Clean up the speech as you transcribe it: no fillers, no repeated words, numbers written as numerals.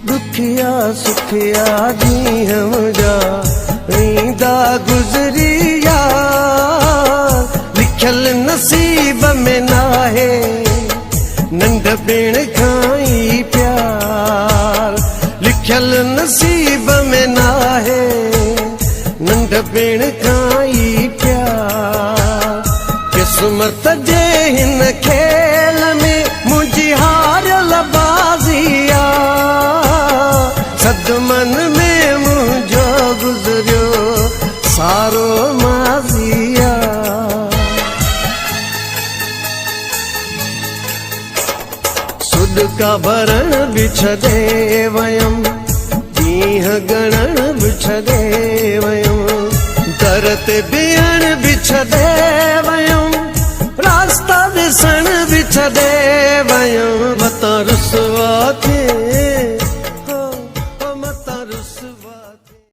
दुखिया सुखिया जी हम जा रींदा गुजरी यार, लिखल नसीब में नाहे नंढपिण खाई प्यार, लिखल नसीब में नाहे नंढपिण खाई प्यार। किस्मत जे हिन खेल में मुझी हारल बाज़िया, सदमन में मुझो गुजरियो सारो माज़िया। सुदका भरण बिछदे वयम, ॾींहं गणण बिछदे वयम, दर ते बीहण बिछदे वयम, रास्ता ॾिसण बिछदे वयम। मतां रुसवा थिए, मतां रुसवा थिए।